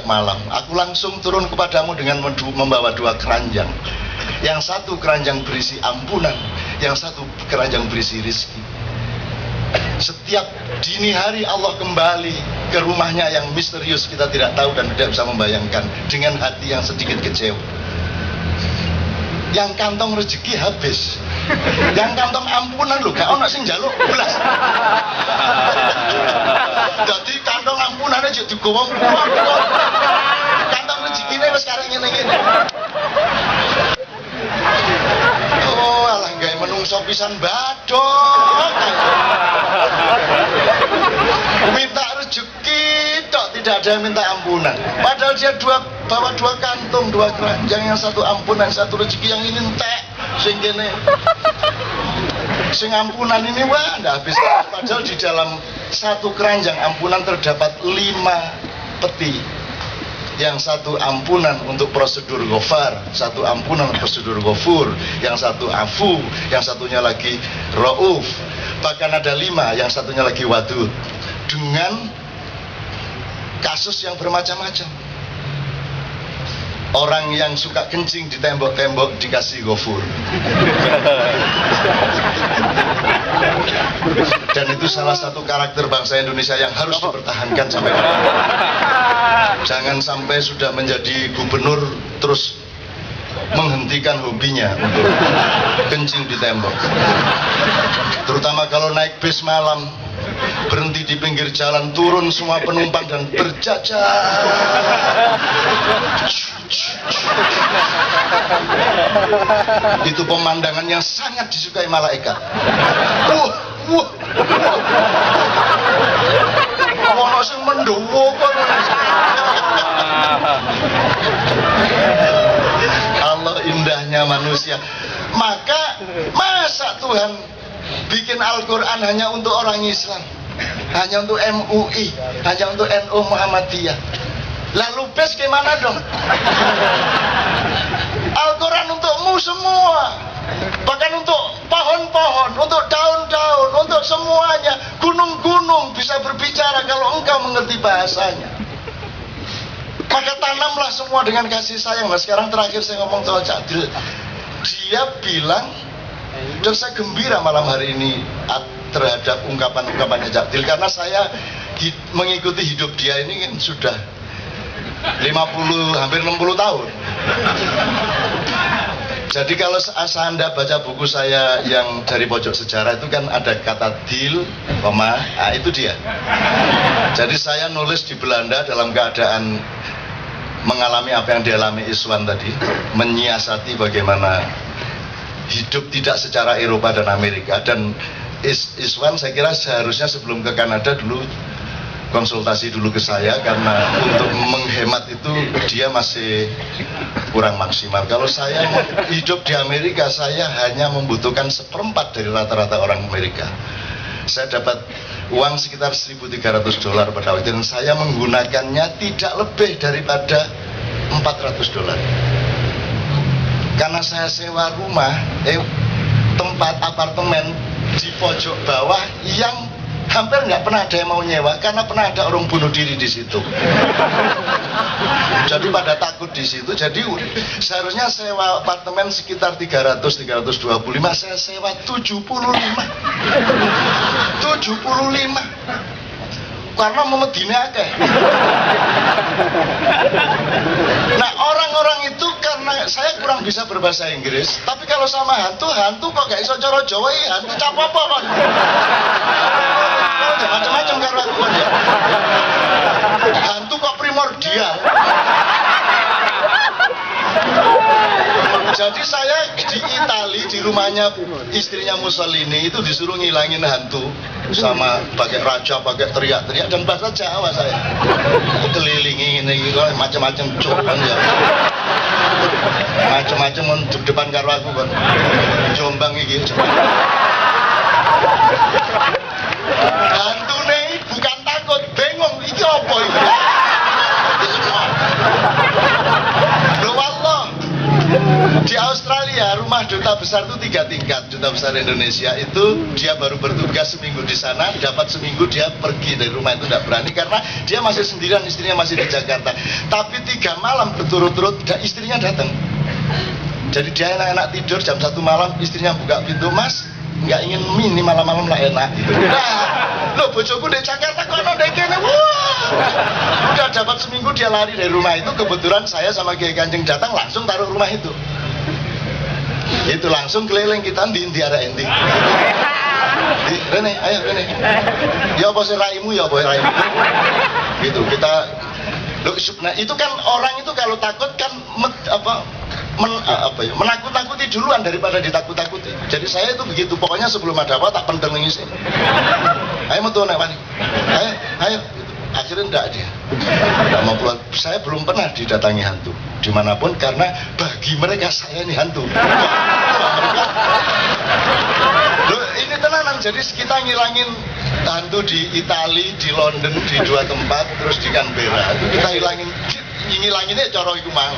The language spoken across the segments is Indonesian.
setiap malam. Aku langsung turun kepadamu dengan membawa 2 keranjang. Yang satu keranjang berisi ampunan, yang satu keranjang berisi rizki. Setiap dini hari Allah kembali ke rumahnya yang misterius, kita tidak tahu dan tidak bisa membayangkan, dengan hati yang sedikit kecewa. Yang kantong rezeki habis, yang kantong ampunan lho, gak ono sing njaluk belas. Dadi kantong ampunane aja digowo. Kantong rezekine wis karek ngene-ngene. Oh, alah gawe menungso pisan badok. Minta rezeki tok, tidak ada yang minta ampunan. Padahal dia bawa 2 kantung, 2 keranjang, yang satu ampunan, satu rezeki, yang ini entek. Sing kene sing ampunan ini wah ndak habis. Padahal di dalam satu keranjang ampunan terdapat 5 peti. Yang satu ampunan untuk prosedur ghafar, satu ampunan prosedur ghafur, yang satu afu, yang satunya lagi rauf. Bahkan ada 5, yang satunya lagi wadud, dengan kasus yang bermacam-macam. Orang yang suka kencing di tembok-tembok dikasih ghafur. Dan itu salah satu karakter bangsa Indonesia yang harus dipertahankan sampai hari ini. Jangan sampai sudah menjadi gubernur terus menghentikan hobinya untuk kencing di tembok. Terutama kalau naik bis malam, berhenti di pinggir jalan, turun semua penumpang dan berjajar. Itu pemandangan yang sangat disukai malaikat. Ono sing mendowo kok. Allah indahnya manusia. Maka masa Tuhan bikin Al-Quran hanya untuk orang Islam, hanya untuk MUI, hanya untuk NU Muhammadiyah? Lalu bes gimana dong? Al-Quran untukmu semua, bahkan untuk pohon-pohon, untuk daun-daun, untuk semuanya. Gunung-gunung bisa berbicara kalau engkau mengerti bahasanya. Maka tanamlah semua dengan kasih sayang. Nah, sekarang terakhir saya ngomong soal Cak Dil, dia bilang, dan saya gembira malam hari ini terhadap ungkapan-ungkapannya Cak Dil, karena saya mengikuti hidup dia ini kan sudah 50, hampir 60 tahun. Jadi kalau Anda baca buku saya yang dari pojok sejarah itu kan ada kata Dil, itu dia. Jadi saya nulis di Belanda dalam keadaan mengalami apa yang dialami Iswan tadi, menyiasati bagaimana hidup tidak secara Eropa dan Amerika. Dan Iswan saya kira seharusnya sebelum ke Kanada dulu konsultasi dulu ke saya, karena untuk menghemat itu dia masih kurang maksimal. Kalau saya hidup di Amerika, saya hanya membutuhkan 1/4 dari rata-rata orang Amerika. Saya dapat uang sekitar $1.300 pada waktu itu, dan saya menggunakannya tidak lebih daripada $400. Karena saya sewa rumah, tempat apartemen di pojok bawah yang hampir nggak pernah ada yang mau nyewa, karena pernah ada orang bunuh diri di situ. Jadi pada takut di situ. Jadi seharusnya sewa apartemen sekitar 300-325, saya sewa 75. Karena memedine akeh. Nah, orang-orang itu karena saya kurang bisa berbahasa Inggris, tapi kalau sama hantu kok gak iso cara Jawa, hantu capopo kan. Macam-macam karo aku ya. Hantu kok primordial. Jadi saya di Itali, di rumahnya istrinya Mussolini itu disuruh ngilangin hantu sama pakai raja, pakai teriak-teriak, dan bahasa Jawa saya kelilingi ini macam-macam coban ya, macam-macam untuk depan karo aku kan Jombang iki. Hantu nih bukan takut, bengong iki apa iki? Loh Allah, di Australia Iya, rumah duta besar itu 3 tingkat. Duta besar Indonesia itu dia baru bertugas seminggu di sana, dapat seminggu dia pergi dari rumah itu tidak berani karena dia masih sendirian, istrinya masih di Jakarta. Tapi 3 malam berturut-turut istrinya datang. Jadi dia enak-enak tidur jam 1 malam, istrinya buka pintu, "Mas, nggak ingin mie nih malam-malam lah enak." Gitu. Nah, lo bojoku di Jakarta kok ada kene. Wah, udah dapat seminggu dia lari dari rumah itu. Kebetulan saya sama Kiai Kanjeng datang langsung taruh rumah itu. Itu langsung keliling kita di arah enti. Rene, ayo Rene. Ya apa sih raimu, ya apa raimu. Gitu kita. Nah itu kan orang itu kalau takut kan menakut-nakuti duluan daripada ditakut-takuti. Jadi saya itu begitu. Pokoknya sebelum ada apa tak penting ngisi. Ayo metu nek wani. Ayo. Akhirnya enggak dia. Enggak mau keluar. Saya belum pernah didatangi hantu dimanapun karena bagi mereka saya ini hantu. Loh, ini tenanan. Jadi kita ngilangin hantu di Itali, di London, di 2 tempat, terus di Canberra. Itu kita ngilanginnya coro iku mang.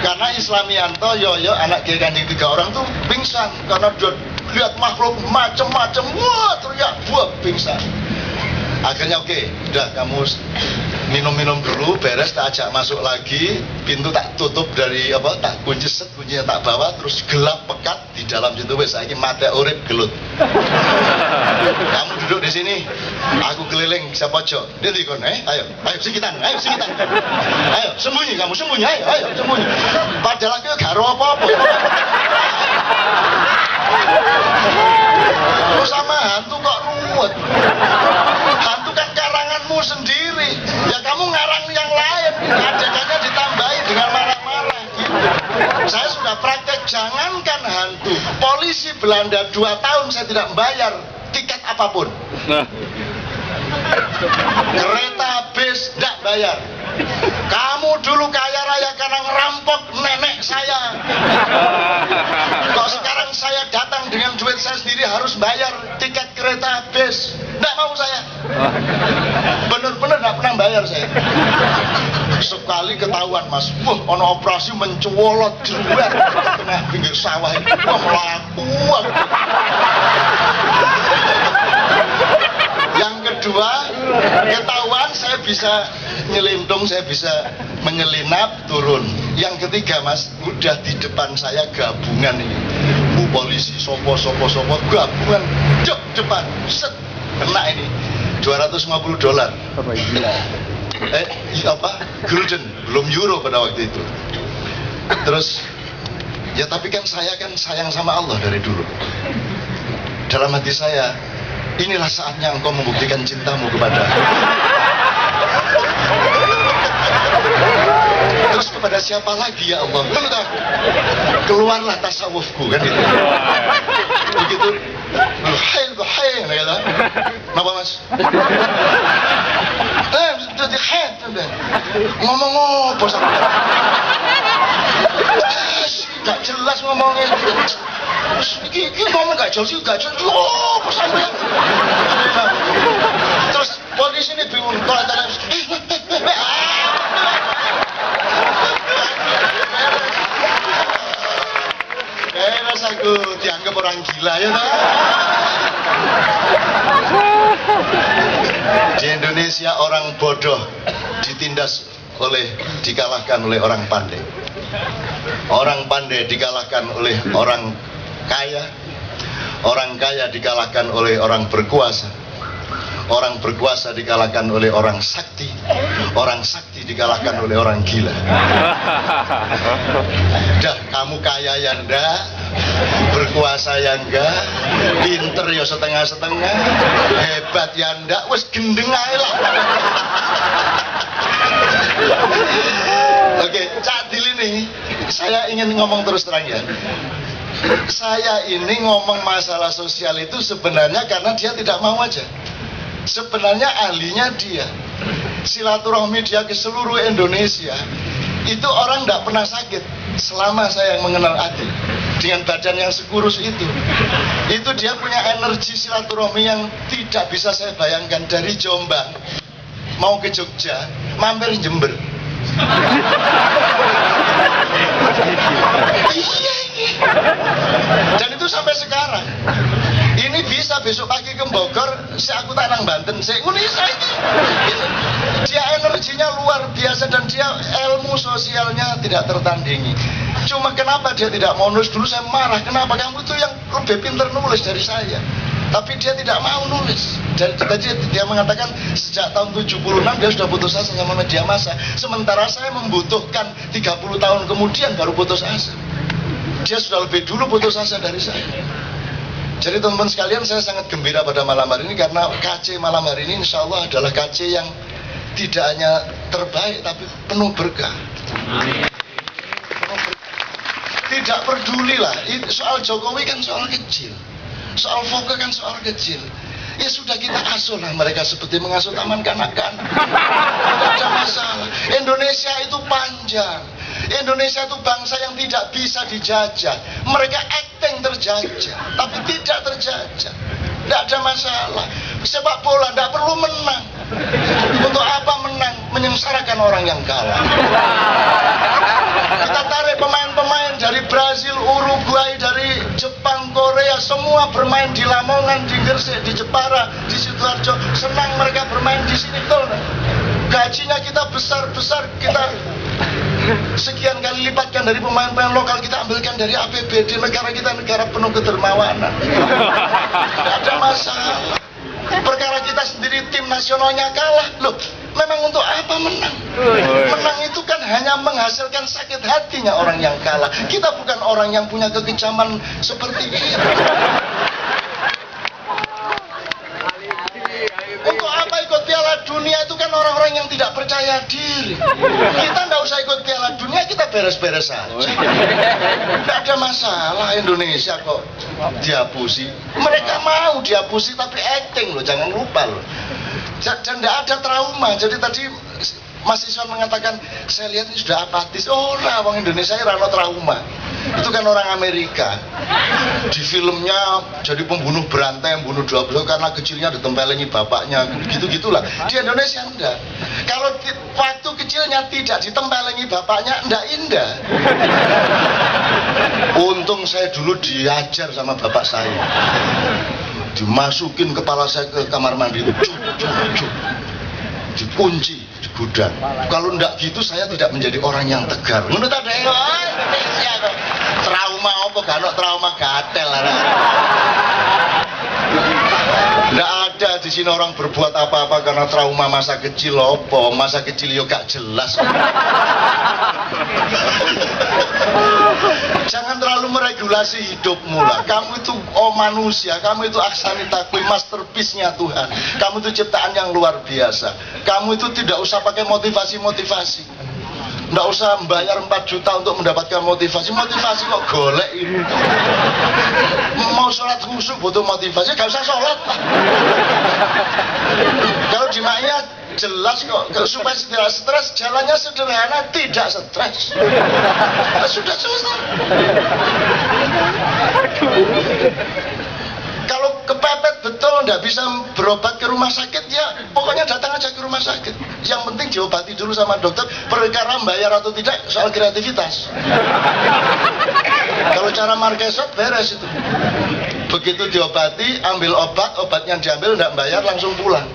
Karena Islamianto, Yoyo, anak Kiai Kanjeng 3 orang tuh pingsan karena dia lihat makhluk macem-macem. Wah, teriak, buah pingsan. Akhirnya oke, udah kamu minum-minum dulu, beres, tak ajak masuk lagi, pintu tak tutup dari tak kunci set, kuncinya tak bawa, terus gelap pekat di dalam situ wes saiki mate urip gelut. Kamu duduk di sini, aku keliling ke pojok. Dia dikon, ayo sikitan. Ayo sembunyi kamu, sembunyi, ayo sembunyi. Padahal aku gak ro apa-apa. Lu sama hantu kok ruwet. Hantu kan karanganmu sendiri. Ya kamu ngarang yang lain. Adegannya ditambahin dengan marah-marah gitu. Saya sudah praktek, jangankan hantu. Polisi Belanda 2 tahun saya tidak bayar tiket apapun. Kereta bis tidak bayar. Kamu dulu kaya raya karena ngerampok nenek saya. Kok sekarang saya datang dengan duit saya sendiri harus bayar tiket kereta bis? Tidak mau saya. Bener-bener tidak pernah bayar saya. Sekali ketahuan mas, wah ono operasi mencolot jeruan di tengah pinggir sawah itu. Wah melaku. Yang kedua, ketahuan saya bisa nyelintung, saya bisa menyelinap turun. Yang ketiga mas, udah di depan saya gabungan ini. Polisi, sopo gabungan jok depan, set kena ini $250. Gulden, belum euro pada waktu itu. Terus ya tapi kan saya kan sayang sama Allah dari dulu. Dalam hati saya, inilah saatnya engkau membuktikan cintamu kepada aku. Terus kepada siapa lagi ya Allah? Menurut aku, keluarlah tasawufku kan itu. Begitu, bahaya, kata. Kenapa mas? Jadi ngomong apa sama? Gak jelas ngomongnya. Ini ngomong gak jelas, apa sama? Terus polisi ini bingung, aku dianggap orang gila ya tak? Di Indonesia orang bodoh dikalahkan oleh orang pandai. Orang pandai dikalahkan oleh orang kaya. Orang kaya dikalahkan oleh orang berkuasa. Orang berkuasa dikalahkan oleh orang sakti. Orang sakti dikalahkan oleh orang gila. Dah kamu kaya ya ndak, berkuasa ya enggak, pinter ya setengah-setengah, hebat ya ndak, wes gendeng ae lah. Oke, Cak Dil ini saya ingin ngomong terus terang ya. Saya ini ngomong masalah sosial itu sebenarnya karena dia tidak mau aja. Sebenarnya ahlinya dia. Silaturahmi dia ke seluruh Indonesia. Itu orang tidak pernah sakit selama saya mengenal Adil. Dengan badan yang sekurus itu dia punya energi silaturahmi yang tidak bisa saya bayangkan. Dari Jombang mau ke Jogja, mampir Jember. Iya ini sampai sekarang. Ini bisa besok pagi ke Bogor, aku tak nang Banten, ngono iso iki. Dia energinya luar biasa dan dia ilmu sosialnya tidak tertandingi. Cuma kenapa dia tidak mau nulis? Dulu saya marah, kenapa kamu itu yang lebih pintar nulis dari saya? Tapi dia tidak mau nulis. Dan dia mengatakan sejak tahun 76 dia sudah putus asa sama media massa. Sementara saya membutuhkan 30 tahun kemudian baru putus asa. Dia sudah lebih dulu putus asa dari saya. Jadi teman-teman sekalian, saya sangat gembira pada malam hari ini karena KC malam hari ini insya Allah adalah KC yang tidak hanya terbaik tapi penuh berkah. Tidak pedulilah, soal Jokowi kan soal kecil, soal Foke kan soal kecil. Ya sudah, kita asuh lah mereka seperti mengasuh taman kanak-kanak. Tidak ada masalah. Indonesia itu panjang. Indonesia itu bangsa yang tidak bisa dijajah. Mereka acting terjajah, tapi tidak terjajah. Tidak ada masalah. Sepak bola tidak perlu menang. Untuk apa menang? Menyengsarakan orang yang kalah. Kita tarik pemain-pemain dari Brazil, Uruguay, dari Jepang, Korea, semua bermain di Lamongan, di Gresik, di Jepara, di Sidoarjo. Senang mereka bermain di sini, betul. Gajinya kita besar-besar, kita sekian kali lipatkan dari pemain-pemain lokal, kita ambilkan dari APBD. Negara kita negara penuh kedermawanan. Tidak ada masalah. Perkara kita sendiri tim nasionalnya kalah, loh, memang untuk apa menang? Menang itu kan hanya menghasilkan sakit hatinya orang yang kalah. Kita bukan orang yang punya kekejaman seperti itu. Untuk apa ikut Piala Dunia? Itu kan orang-orang yang tidak percaya diri. Kita nggak usah ikut Piala Dunia, kita beres-beres saja. Tidak ada masalah. Indonesia kok dihapusi. Mereka mau dihapusi tapi acting loh, jangan lupa loh. Dan tidak ada trauma. Jadi tadi Mas Iswan mengatakan, saya lihat ini sudah apatis. Oh, orang Indonesia ini rano trauma. Itu kan orang Amerika. Di filmnya jadi pembunuh berantai, yang bunuh 12 karena kecilnya ditempelengi bapaknya. Gitu-gitulah. Di Indonesia enggak. Kalau waktu kecilnya tidak ditempelengi bapaknya, enggak indah. Untung saya dulu diajar sama bapak saya. Dimasukin kepala saya ke kamar mandi. Dikunci di gudang. Kalau ndak gitu saya tidak menjadi orang yang tegar. Menurut ada Indonesia kok trauma apa gak ono trauma gatel. Ndak ada di sini orang berbuat apa-apa karena trauma masa kecil apa. Masa kecil yo gak jelas. Jangan terlalu meregulasi hidupmu lah. Kamu itu manusia, kamu itu aksani takwi, masterpiece-nya Tuhan. Kamu itu ciptaan yang luar biasa. Kamu itu tidak usah pakai motivasi-motivasi. Tidak usah membayar 4 juta untuk mendapatkan motivasi. Motivasi kok golek ini. Mau sholat khusyuk butuh motivasi, gak usah sholat. Kalau di Maya jelas kok, supaya tidak stres, jalannya sederhana, tidak stres. Sudah selesai. Kalau kepepet betul nggak bisa berobat ke rumah sakit, ya pokoknya datang aja ke rumah sakit. Yang penting diobati dulu sama dokter. Perkara bayar atau tidak soal kreativitas. Kalau cara Marquesot beres itu. Begitu diobati, ambil obat, obatnya diambil nggak bayar langsung pulang.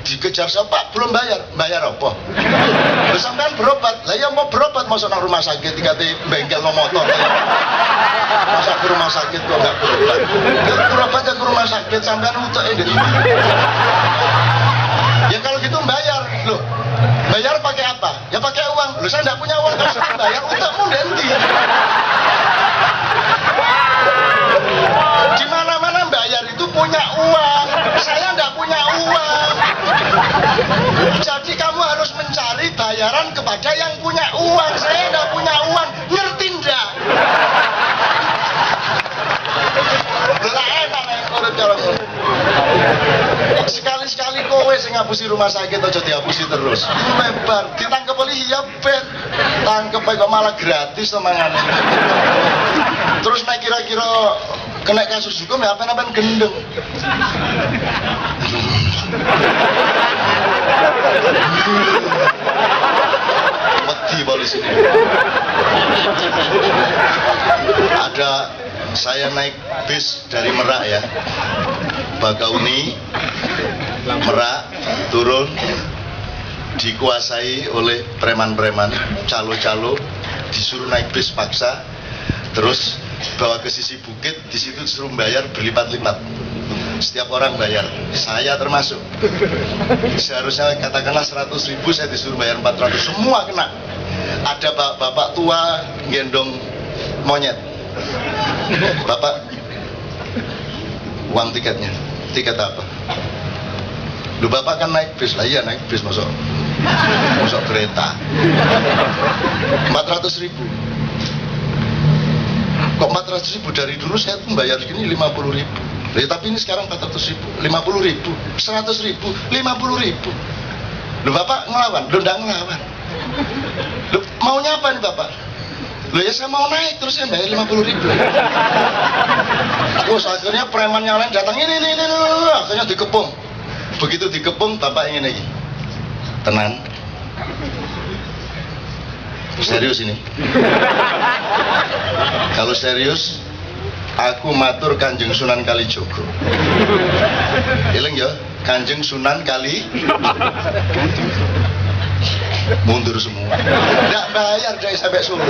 Dikejar siapa? Belum bayar. Bayar apa? Sampean berobat. Lah ya mau berobat masuk nang rumah sakit dikate bengkel no motor. Masa ke rumah sakit kok enggak berobat? Ya berobat ya ke rumah sakit sampean utek ndek. Ya kalau gitu bayar. Loh, bayar pakai apa? Ya pakai uang. Loh saya enggak punya uang, kalau bayar utekmu nanti. Di mana-mana bayar itu punya uang. Saya enggak punya uang. Jadi kamu harus mencari bayaran kepada yang punya uang. Saya enggak punya uang. Ngerti enggak? Lah enak nek urip karo ngono. Sekali-sekali kowe sing ngapusi rumah sakit aja dihapusi terus. Lebar ditangkep polisi ya ben. Tangkep kok malah gratis omongane. Terus nek kira-kira kena kasus hukum ya apa-apa gendeng. Wedi polisi. Ada Saya naik bis dari Merak ya, Bakauni, Merak, turun, dikuasai oleh preman-preman, calo-calo, disuruh naik bis paksa, terus bawa ke sisi bukit, di situ disuruh bayar berlipat-lipat. Setiap orang bayar, saya termasuk. Seharusnya katakanlah 100.000, saya disuruh bayar 400, semua kena. Ada bapak tua gendong monyet. Bapak, uang tiketnya, tiket apa? Lu bapak kan naik bis lah, iya naik bis masuk kereta. 400.000. Kok 400.000? Dari dulu saya tuh bayar segini 50.000. Ya, tapi ini sekarang 400.000, 50.000, 100.000, 50.000. Lu bapak ngelawan? Lu nggak ngelawan. Lu maunya apa nih bapak? Lu ya saya mau naik terus saya bayar 50.000. Terus akhirnya preman yang lain datang ini, akhirnya dikepung. Begitu dikepung bapak ingin lagi. Tenang. Serius ini. Kalau serius, aku matur Kanjeng Sunan Kalijogo. Eling ya, Kanjeng Sunan Kali. Mundur semua. Tidak bayar dari sampai Solo.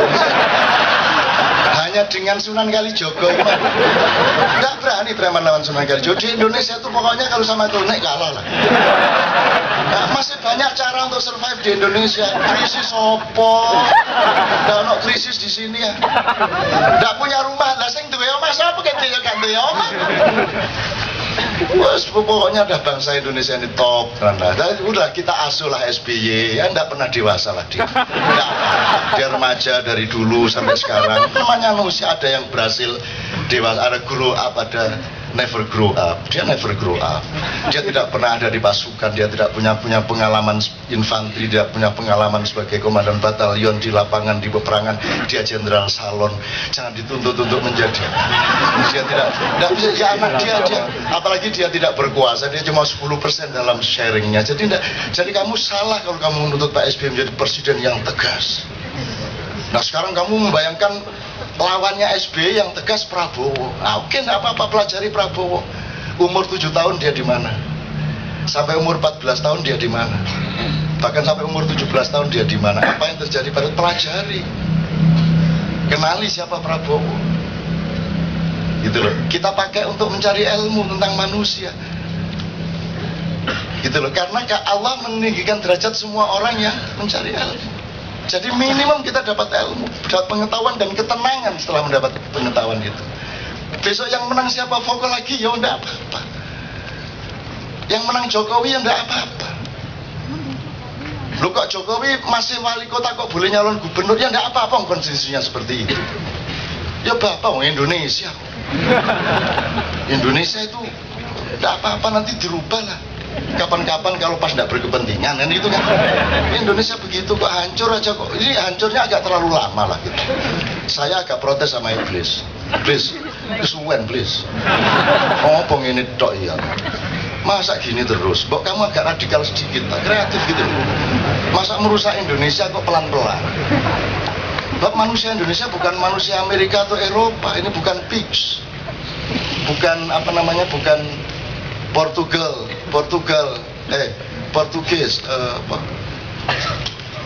Hanya dengan Sunan Kalijogo. Tidak berani preman lawan Sunan Kalijogo. Di Indonesia itu pokoknya kalau sama Tunek kalah lah. Nah, masih banyak cara untuk survive di Indonesia. Krisis opo. Tidak ada krisis di sini ya. Tidak punya rumah. Lah sing duwe omah sapa kene ya kan duwe omah. Wes pokoknya ada bangsa Indonesia ini top karena udah kita asuh lah SBY ya, enggak pernah dewasa lah dia. Dia remaja dari dulu sampai sekarang. Namanya manusia, ada yang berhasil dewasa, ada grow up, ada never grow up. Dia never grow up. Dia tidak pernah ada di pasukan, dia tidak punya pengalaman infanteri, dia punya pengalaman sebagai komandan batalion di lapangan, di peperangan. Dia jenderal salon. Jangan dituntut untuk menjadi. Dia tidak bisa, ya anak dia, apalagi dia tidak berkuasa, dia cuma 10% dalam sharingnya. Jadi kamu salah kalau kamu menuntut Pak SBY menjadi presiden yang tegas. Nah sekarang kamu membayangkan lawannya SBY yang tegas Prabowo. Nah, oke, nggak apa-apa, pelajari Prabowo. Umur 7 tahun dia di mana? Sampai umur 14 tahun dia di mana? Bahkan sampai umur 17 tahun dia di mana? Apa yang terjadi pada pelajari? Kenali siapa Prabowo. Gitu loh. Kita pakai untuk mencari ilmu tentang manusia. Gitu loh. Karena Allah meninggikan derajat semua orang yang mencari ilmu. Jadi minimum kita dapat ilmu, dapat pengetahuan dan ketenangan setelah mendapat pengetahuan itu. Besok yang menang siapa Vokal lagi, ya enggak apa-apa. Yang menang Jokowi ya enggak apa-apa. Lu kok Jokowi masih wali kota kok boleh nyalon gubernur, ya enggak apa-apa, konstitusinya seperti itu. Ya bapak, Indonesia. Indonesia itu enggak apa-apa, nanti dirubah lah. Kapan-kapan kalau pas tidak berkepentingan kan itu kan. Indonesia begitu kok hancur aja kok. Ini hancurnya agak terlalu lama lah gitu. Saya agak protes sama iblis. Please, kesuwen please. Oh pengen tok ya. Masa gini terus? Kok kamu agak radikal sedikit, kreatif gitu. Masa merusak Indonesia kok pelan-pelan? Sebab manusia Indonesia bukan manusia Amerika atau Eropa. Ini bukan pigs. Bukan apa namanya, bukan Portugis,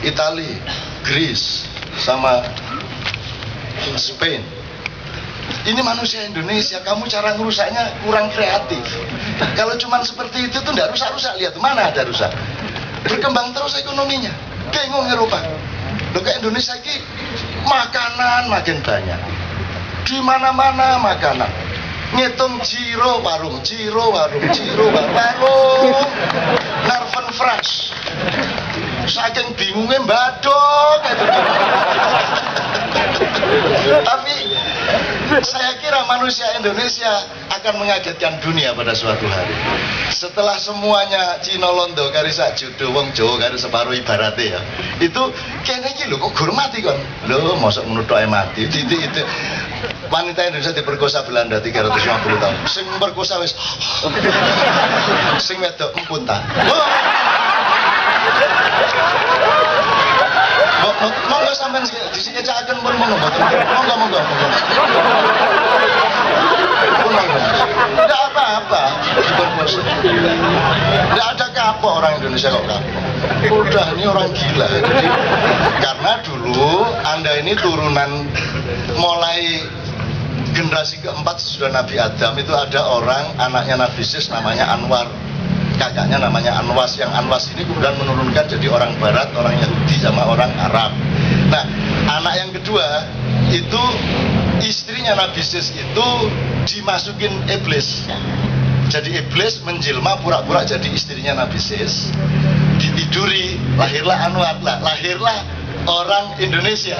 Itali, Greece, sama Spain. Ini manusia Indonesia, kamu cara ngerusaknya kurang kreatif. Kalau cuma seperti itu tuh nggak rusak-rusak, lihat mana ada rusak. Berkembang terus ekonominya, bingung Eropa. Loh ke Indonesia ini makanan makin banyak, di mana-mana makanan. Ngitung warung, Narven Fresh. Saking bingungnya badok gitu. Tapi saya kira manusia Indonesia akan mengagetkan dunia pada suatu hari. Setelah semuanya Cina Londo kari sak judo wong Jawa kari separuh ibaratnya ya. Itu kene iki lho kok gur mati kon. Lho mosok ngono tok mati. Itu wanita Indonesia diperkosa Belanda 350 tahun. Sing perkosa wis sing wedok empun ta. Monggo sampean disikecaken pun monggo. Monggo. Tidak apa-apa berpuasa. Tidak ada kapok orang Indonesia kok kapok. Udah ini orang gila. Jadi, karena dulu Anda ini turunan mulai generasi keempat sesudah Nabi Adam itu ada orang anaknya Nabi Sis namanya Anwar, kakaknya namanya Anwas. Yang Anwas ini kemudian menurunkan jadi orang Barat, orang Yahudi sama orang Arab. Nah, anak yang kedua itu istrinya Nabi Sis itu dimasukin iblis. Jadi iblis menjelma pura-pura jadi istrinya Nabi Sis, ditiduri, lahirlah Anwar, lahirlah orang Indonesia.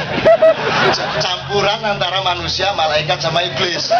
Campuran antara manusia, malaikat sama iblis.